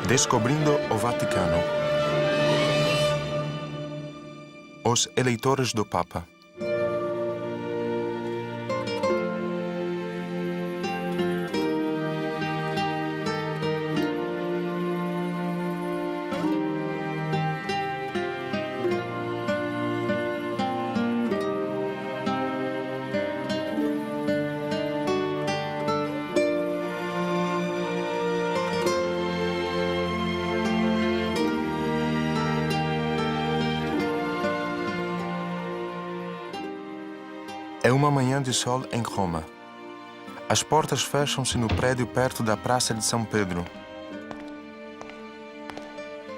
Descobrindo o Vaticano. Os eleitores do Papa. É uma manhã de sol em Roma. As portas fecham-se no prédio perto da Praça de São Pedro.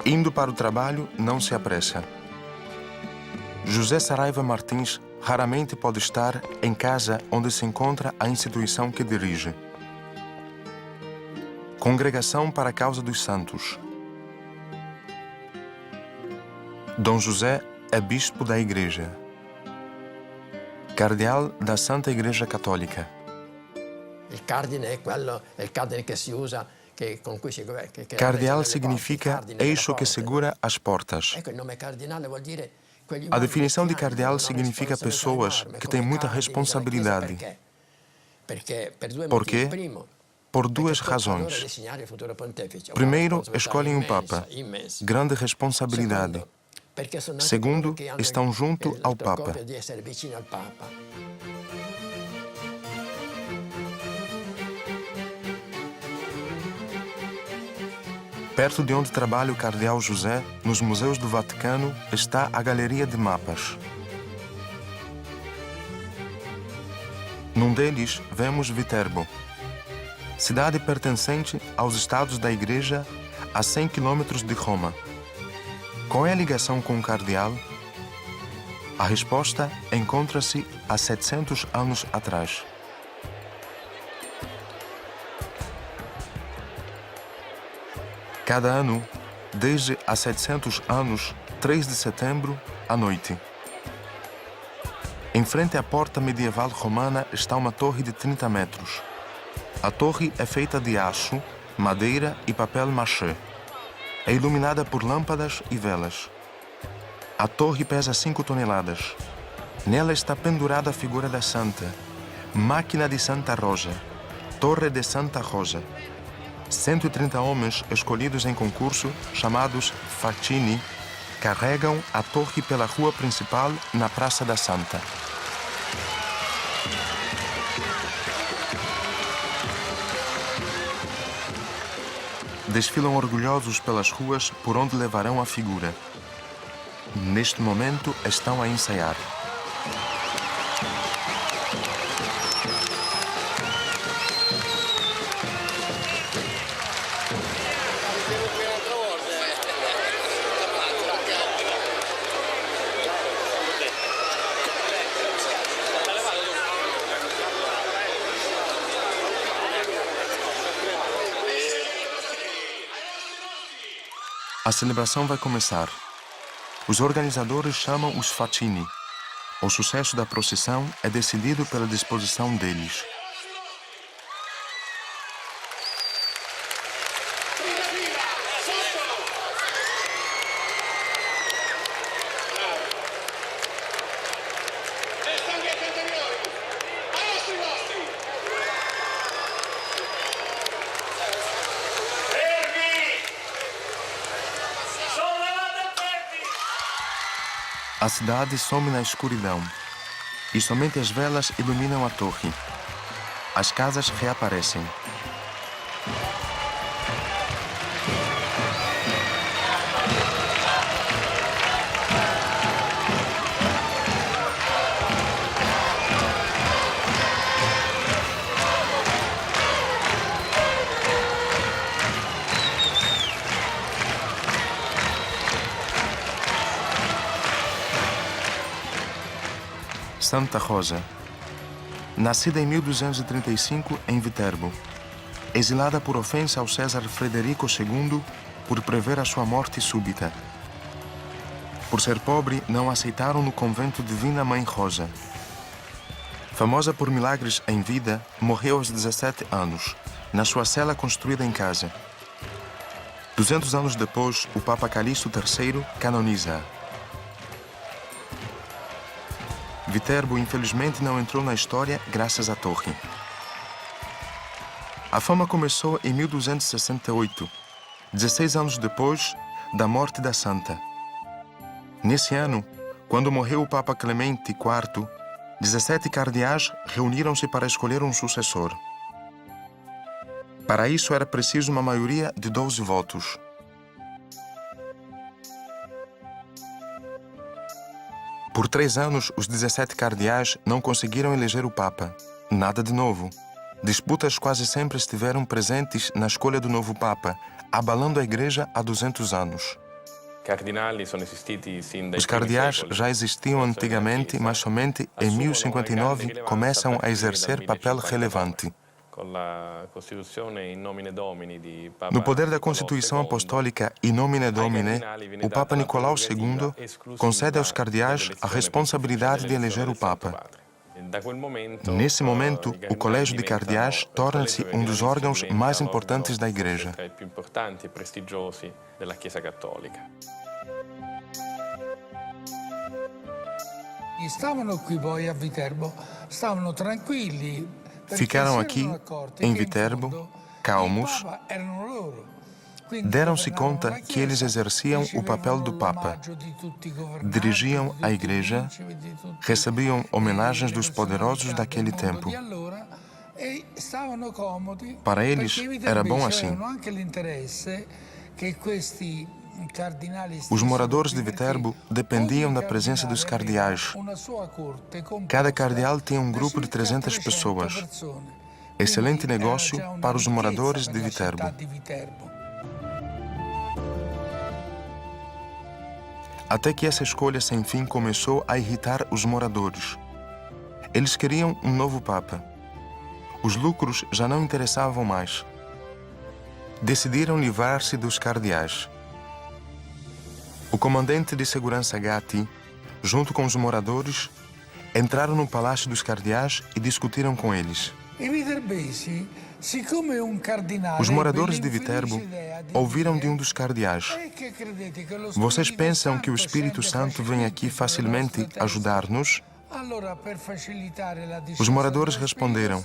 Indo para o trabalho, não se apressa. José Saraiva Martins raramente pode estar em casa onde se encontra a instituição que dirige. Congregação para a Causa dos Santos. Dom José é bispo da Igreja. Cardeal da Santa Igreja Católica. Cardeal significa eixo que segura as portas. A definição de cardeal significa pessoas que têm muita responsabilidade. Por quê? Por duas razões. Primeiro, escolhem um Papa. Grande responsabilidade. Segundo, estão junto ao Papa. Perto de onde trabalha o Cardeal José, nos museus do Vaticano, está a Galeria de Mapas. Num deles, vemos Viterbo, cidade pertencente aos Estados da Igreja a 100 quilômetros de Roma. Qual é a ligação com o cardeal? A resposta encontra-se há 700 anos atrás. Cada ano, desde há 700 anos, 3 de setembro, à noite. Em frente à porta medieval romana está uma torre de 30 metros. A torre é feita de aço, madeira e papel machê. É iluminada por lâmpadas e velas. A torre pesa 5 toneladas. Nela está pendurada a figura da Santa, Máquina de Santa Rosa, Torre de Santa Rosa. 130 homens escolhidos em concurso, chamados Facchini, carregam a torre pela rua principal na Praça da Santa. Desfilam orgulhosos pelas ruas por onde levarão a figura. Neste momento, estão a ensaiar. A celebração vai começar. Os organizadores chamam os Facchini. O sucesso da procissão é decidido pela disposição deles. A cidade some na escuridão e somente as velas iluminam a torre. As casas reaparecem. Santa Rosa, nascida em 1235 em Viterbo, exilada por ofensa ao César Frederico II por prever a sua morte súbita. Por ser pobre, não aceitaram no convento Divina Mãe Rosa. Famosa por milagres em vida, morreu aos 17 anos, na sua cela construída em casa. 200 anos depois, o Papa Calixto III canoniza. Viterbo, infelizmente, não entrou na história graças à torre. A fama começou em 1268, 16 anos depois da morte da santa. Nesse ano, quando morreu o Papa Clemente IV, 17 cardeais reuniram-se para escolher um sucessor. Para isso era preciso uma maioria de 12 votos. Por 3 anos, os 17 cardeais não conseguiram eleger o Papa. Nada de novo. Disputas quase sempre estiveram presentes na escolha do novo Papa, abalando a Igreja há 200 anos. Os cardeais já existiam antigamente, mas somente em 1059 começam a exercer papel relevante. No poder da Constituição Apostólica In Nomine Domini, o Papa Nicolau II concede aos cardeais a responsabilidade de eleger o Papa. Nesse momento, o Colégio de Cardeais torna-se um dos órgãos mais importantes da Igreja. Stavano qui poi a Viterbo, stavano tranquilli. Ficaram aqui, em Viterbo, calmos. Deram-se conta que eles exerciam o papel do Papa. Dirigiam a Igreja, recebiam homenagens dos poderosos daquele tempo. Para eles, era bom assim. Os moradores de Viterbo dependiam da presença dos cardeais. Cada cardeal tinha um grupo de 300 pessoas. Excelente negócio para os moradores de Viterbo. Até que essa escolha sem fim começou a irritar os moradores. Eles queriam um novo Papa. Os lucros já não interessavam mais. Decidiram livrar-se dos cardeais. O comandante de segurança Gatti, junto com os moradores, entraram no palácio dos cardeais e discutiram com eles. Os moradores de Viterbo ouviram de um dos cardeais: "Vocês pensam que o Espírito Santo vem aqui facilmente ajudar-nos?" Os moradores responderam: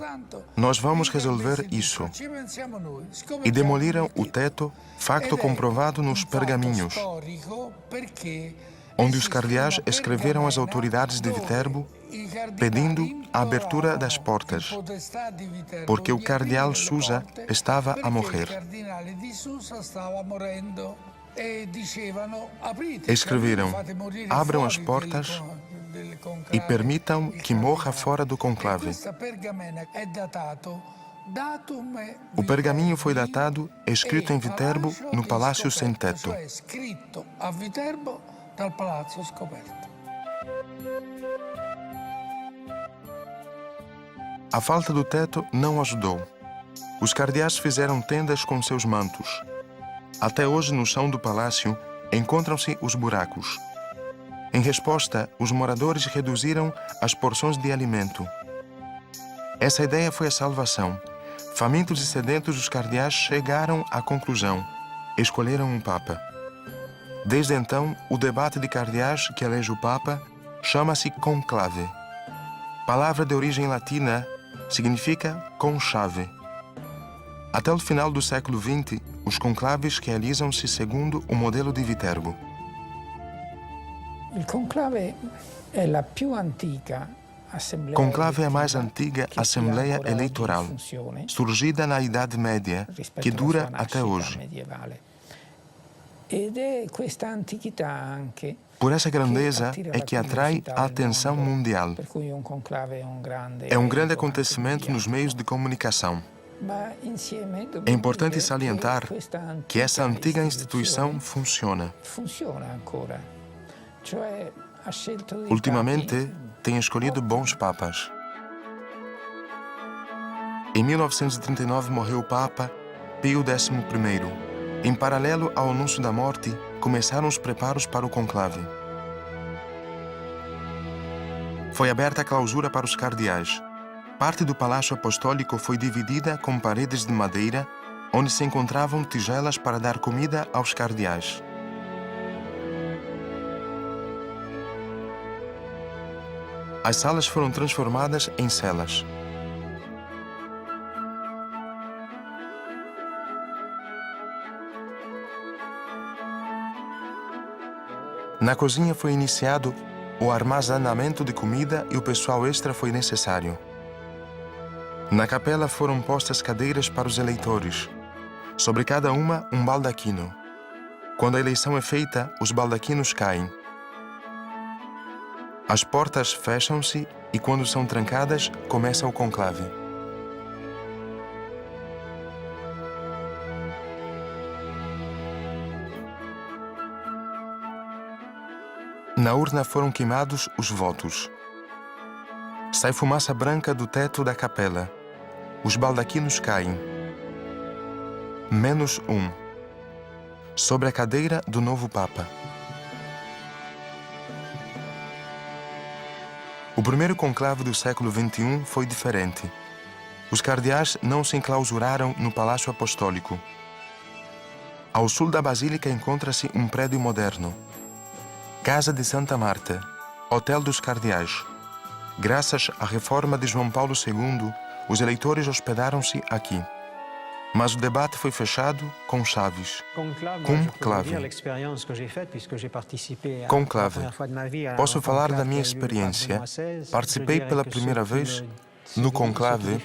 "Nós vamos resolver isso." E demoliram o teto, facto comprovado nos pergaminhos, onde os cardeais escreveram às autoridades de Viterbo pedindo a abertura das portas, porque o cardeal Susa estava a morrer. Escreveram: "Abram as portas e permitam que morra fora do conclave." O pergaminho foi datado e escrito em Viterbo, no Palácio Sem Teto. A falta do teto não ajudou. Os cardeais fizeram tendas com seus mantos. Até hoje, no chão do palácio, encontram-se os buracos. Em resposta, os moradores reduziram as porções de alimento. Essa ideia foi a salvação. Famintos e sedentos, os cardeais chegaram à conclusão: escolheram um Papa. Desde então, o debate de cardeais que elege o Papa chama-se conclave. Palavra de origem latina, significa com chave. Até o final do século XX, os conclaves realizam-se segundo o modelo de Viterbo. Conclave é a mais antiga Assembleia Eleitoral, surgida na Idade Média, que dura até hoje. Por essa grandeza é que atrai a atenção mundial. É um grande acontecimento nos meios de comunicação. É importante salientar que essa antiga instituição funciona. Ultimamente, tem escolhido bons papas. Em 1939 morreu o Papa Pio XI. Em paralelo ao anúncio da morte, começaram os preparos para o conclave. Foi aberta a clausura para os cardeais. Parte do Palácio Apostólico foi dividida com paredes de madeira onde se encontravam tigelas para dar comida aos cardeais. As salas foram transformadas em celas. Na cozinha foi iniciado o armazenamento de comida e o pessoal extra foi necessário. Na capela foram postas cadeiras para os eleitores, sobre cada uma um baldaquino. Quando a eleição é feita, os baldaquinos caem. As portas fecham-se e, quando são trancadas, começa o conclave. Na urna foram queimados os votos. Sai fumaça branca do teto da capela. Os baldaquinos caem. Menos um. Sobre a cadeira do novo Papa. O primeiro conclave do século XXI foi diferente. Os cardeais não se enclausuraram no Palácio Apostólico. Ao sul da Basílica encontra-se um prédio moderno. Casa de Santa Marta, Hotel dos Cardeais. Graças à reforma de João Paulo II, os eleitores hospedaram-se aqui. Mas o debate foi fechado com chaves. Conclave. Posso falar da minha experiência. Participei pela primeira vez no conclave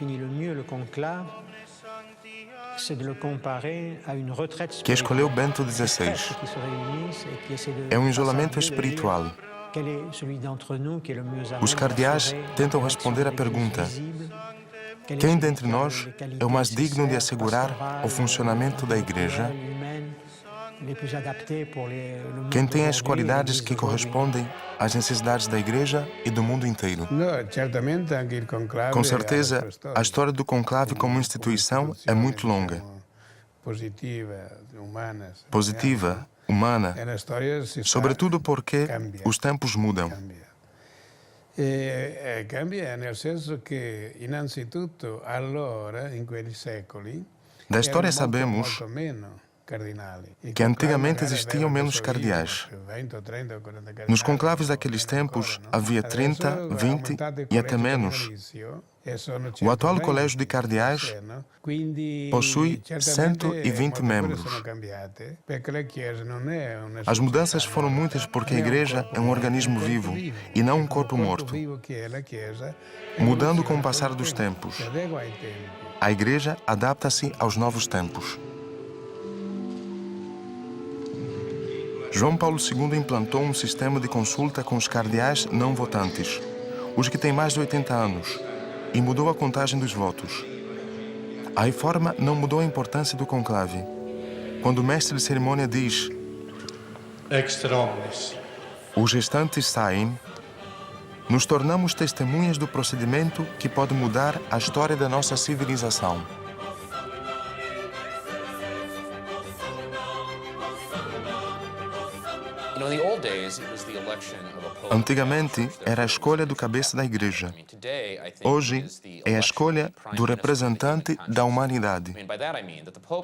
que escolheu Bento XVI. É um isolamento espiritual. Os cardeais tentam responder à pergunta: quem dentre nós é o mais digno de assegurar o funcionamento da Igreja? Quem tem as qualidades que correspondem às necessidades da Igreja e do mundo inteiro? Com certeza, a história do conclave como instituição é muito longa. Positiva, humana, sobretudo porque os tempos mudam. Da história sabemos que antigamente existiam menos cardeais. Nos conclaves daqueles tempos havia 30, 20 e até menos. O atual Colégio de Cardeais possui 120 membros. As mudanças foram muitas porque a Igreja é um organismo vivo e não um corpo morto, mudando com o passar dos tempos. A Igreja adapta-se aos novos tempos. João Paulo II implantou um sistema de consulta com os cardeais não votantes, os que têm mais de 80 anos, e mudou a contagem dos votos. A reforma não mudou a importância do conclave. Quando o mestre de cerimônia diz Extra omnes. os restantes saem, nos tornamos testemunhas do procedimento que pode mudar a história da nossa civilização. Antigamente, era a escolha do cabeça da Igreja. Hoje, é a escolha do representante da humanidade.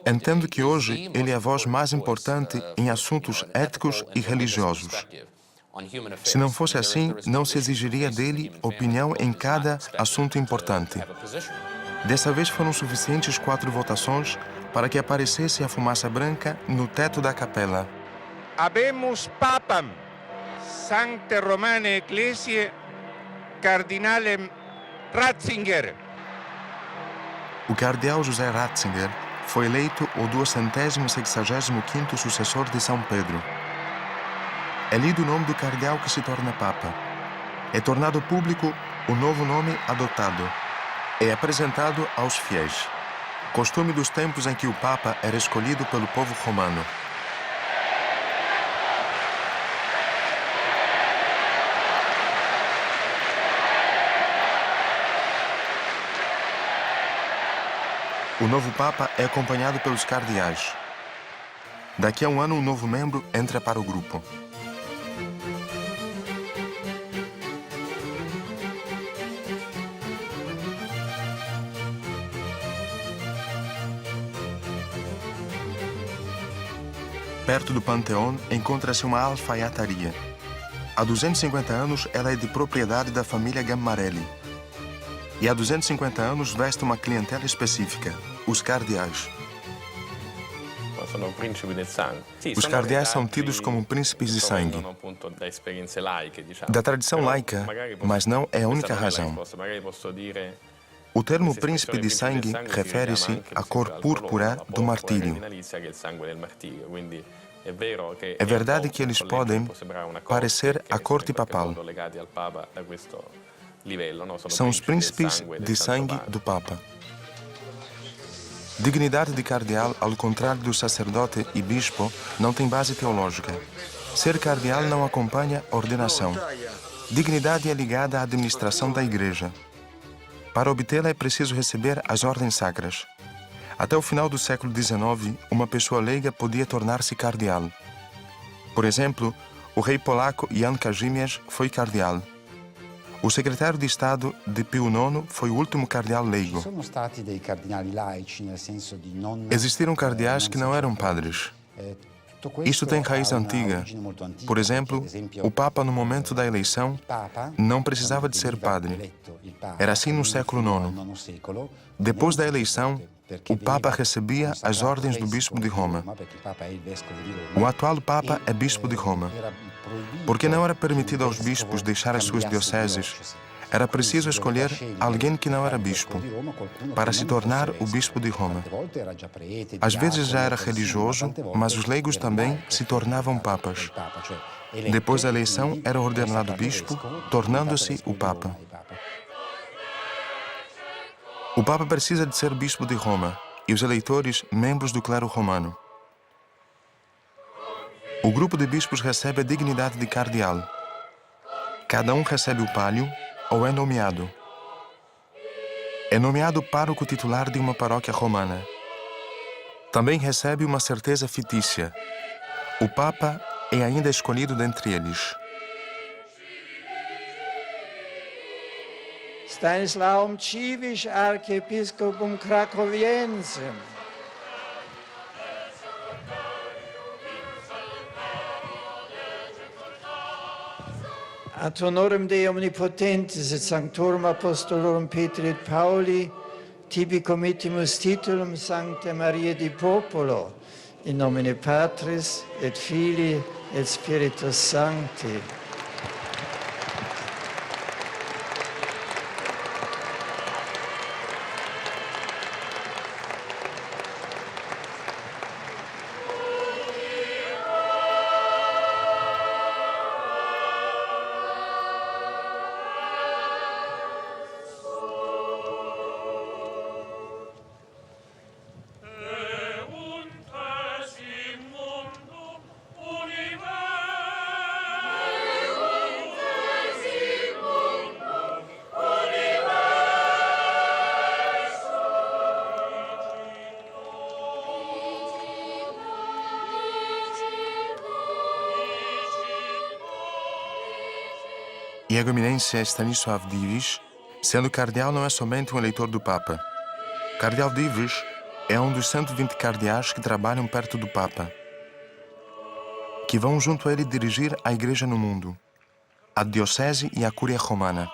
Entendo que hoje ele é a voz mais importante em assuntos éticos e religiosos. Se não fosse assim, não se exigiria dele opinião em cada assunto importante. Dessa vez foram suficientes 4 votações para que aparecesse a fumaça branca no teto da capela. Habemus papam Sancte Romane Ecclesiae Cardinalem Ratzinger. O cardeal José Ratzinger foi eleito o 265º sucessor de São Pedro. É lido o nome do cardeal que se torna Papa. É tornado público o novo nome adotado. É apresentado aos fiéis. Costume dos tempos em que o Papa era escolhido pelo povo romano. O novo Papa é acompanhado pelos cardeais. Daqui a um ano, um novo membro entra para o grupo. Perto do Panteão encontra-se uma alfaiataria. Há 250 anos ela é de propriedade da família Gammarelli. E há 250 anos veste uma clientela específica, os cardeais. Os cardeais são tidos como príncipes de sangue. Da tradição laica, mas não é a única razão. O termo príncipe de sangue refere-se à cor púrpura do martírio. É verdade que eles podem parecer a corte papal. São os príncipes de sangue do Papa. Dignidade de cardeal, ao contrário do sacerdote e bispo, não tem base teológica. Ser cardeal não acompanha ordenação. Dignidade é ligada à administração da Igreja. Para obtê-la é preciso receber as ordens sacras. Até o final do século XIX, uma pessoa leiga podia tornar-se cardeal. Por exemplo, o rei polaco Jan Kazimierz foi cardeal. O secretário de Estado de Pio IX foi o último cardeal leigo. Existiram cardeais que não eram padres. Isto tem raiz antiga. Por exemplo, o Papa, no momento da eleição, não precisava de ser padre. Era assim no século IX. Depois da eleição, o Papa recebia as ordens do Bispo de Roma. O atual Papa é Bispo de Roma. Porque não era permitido aos bispos deixar as suas dioceses, era preciso escolher alguém que não era bispo, para se tornar o Bispo de Roma. Às vezes já era religioso, mas os leigos também se tornavam papas. Depois da eleição, era ordenado bispo, tornando-se o Papa. O Papa precisa de ser Bispo de Roma e os eleitores, membros do clero romano. O grupo de bispos recebe a dignidade de cardeal. Cada um recebe o palio ou é nomeado. É nomeado pároco titular de uma paróquia romana. Também recebe uma certeza fitícia. O Papa é ainda escolhido dentre eles. Stanislaum Dziwisz, Archiepiscopum Cracoviensem. Ad honorem Dei Omnipotentis et Sanctorum Apostolorum Petri et Pauli, tibi committimus titulum Sancta Maria di Popolo, in nomine Patris et Filii et Spiritus Sancti. E a Eminência Stanisław Dziwisz, sendo cardeal, não é somente um eleitor do Papa. Cardeal Dziwisz é um dos 120 cardeais que trabalham perto do Papa, que vão junto a ele dirigir a Igreja no mundo, a Diocese e a Cúria Romana.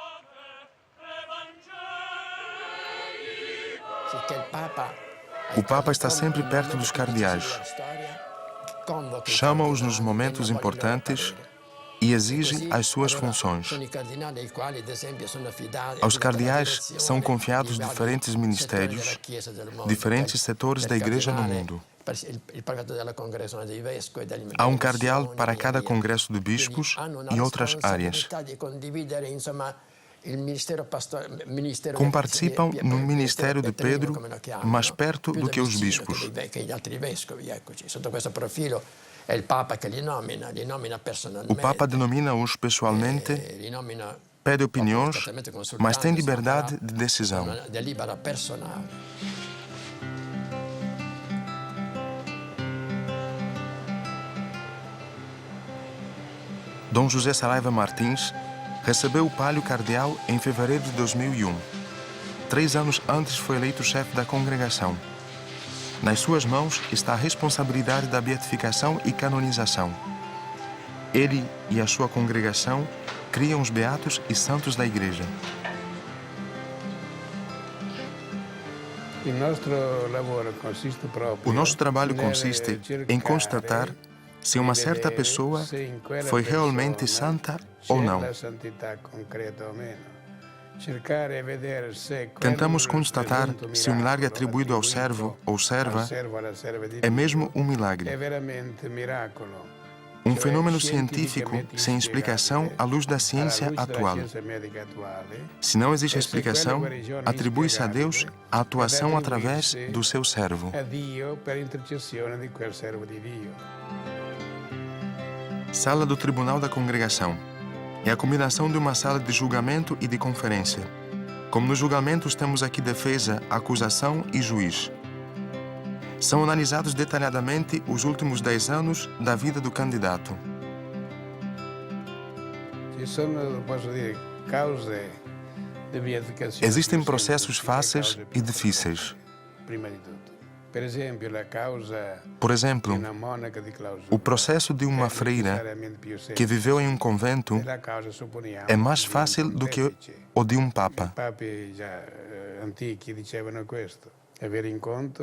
O Papa está sempre perto dos cardeais, chama-os nos momentos importantes e exige as suas funções. Aos cardeais são confiados diferentes ministérios, diferentes setores da Igreja no mundo. Há um cardeal para cada congresso de bispos e outras áreas. Comparticipam no ministério de Pedro, mais perto do que os bispos. O Papa denomina-os pessoalmente, pede opiniões, mas tem liberdade de decisão. Dom José Saraiva Martins recebeu o palio cardeal em fevereiro de 2001. 3 anos antes foi eleito chefe da congregação. Nas suas mãos está a responsabilidade da beatificação e canonização. Ele e a sua congregação criam os beatos e santos da Igreja. O nosso trabalho consiste em constatar se uma certa pessoa foi realmente santa ou não. Tentamos constatar se o milagre atribuído ao servo ou serva é mesmo um milagre, um fenômeno científico sem explicação à luz da ciência atual. Se não existe explicação, atribui-se a Deus a atuação através do seu servo. Sala do Tribunal da Congregação. É a combinação de uma sala de julgamento e de conferência. Como nos julgamentos temos aqui defesa, acusação e juiz. São analisados detalhadamente os últimos 10 anos da vida do candidato. Existem processos fáceis e difíceis. Por exemplo, o processo de uma freira que viveu em um convento é mais fácil do que o de um papa.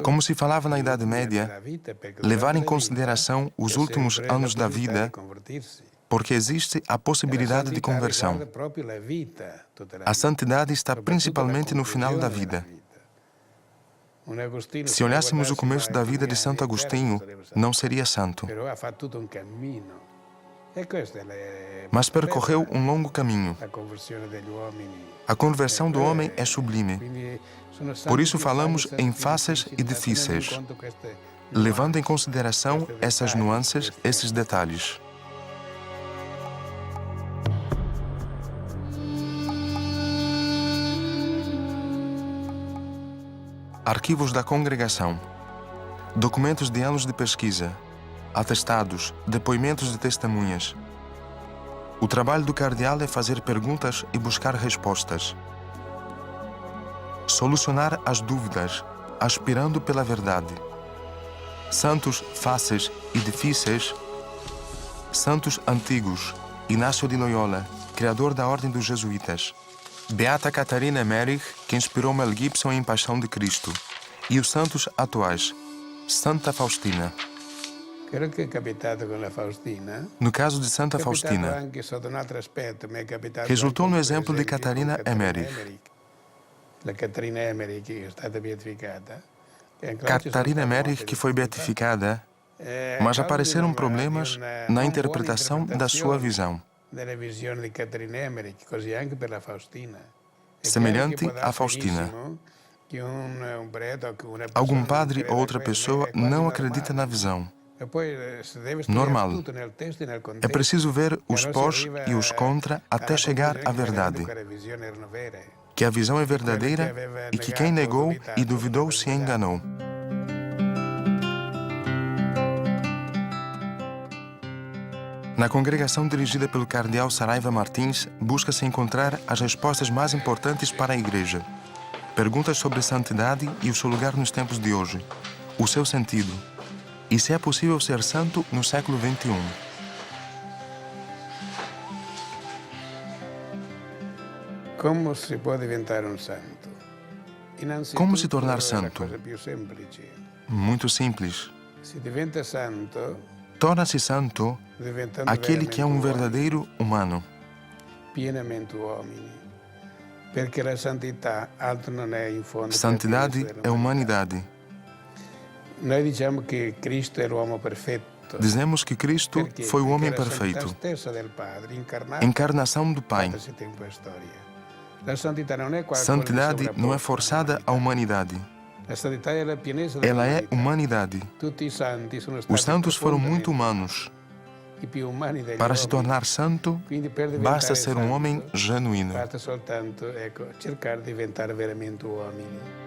Como se falava na Idade Média, levar em consideração os últimos anos da vida, porque existe a possibilidade de conversão. A santidade está principalmente no final da vida. Se olhássemos o começo da vida de Santo Agostinho, não seria santo. Mas percorreu um longo caminho. A conversão do homem é sublime. Por isso falamos em fáceis e difíceis, levando em consideração essas nuances, esses detalhes. Arquivos da congregação, documentos de anos de pesquisa, atestados, depoimentos de testemunhas. O trabalho do cardeal é fazer perguntas e buscar respostas. Solucionar as dúvidas, aspirando pela verdade. Santos fáceis e difíceis. Santos antigos, Inácio de Loyola, criador da Ordem dos Jesuítas. Beata Catarina Emmerich, que inspirou Mel Gibson em Paixão de Cristo. E os santos atuais, Santa Faustina. No caso de Santa Faustina, resultou no exemplo de Catarina Emmerich. Catarina Emmerich, que foi beatificada, mas apareceram problemas na interpretação da sua visão. Semelhante a Faustina. Algum padre ou outra pessoa não acredita na visão. Normal. É preciso ver os pós e os contra até chegar à verdade. Que a visão é verdadeira e que quem negou e duvidou se enganou. Na congregação dirigida pelo cardeal Saraiva Martins, busca-se encontrar as respostas mais importantes para a Igreja. Perguntas sobre santidade e o seu lugar nos tempos de hoje, o seu sentido, e se é possível ser santo no século XXI. Como se pode diventar um santo? Como se tornar santo? Muito simples. Torna-se santo aquele que é um verdadeiro humano. Santidade é humanidade. Dizemos que Cristo foi o homem perfeito, encarnação do Pai. Santidade não é forçada à humanidade. Ela é humanidade. Os santos foram muito humanos. Para se tornar santo, basta ser um homem genuíno. Basta soltanto cercare di diventare veramente uomini.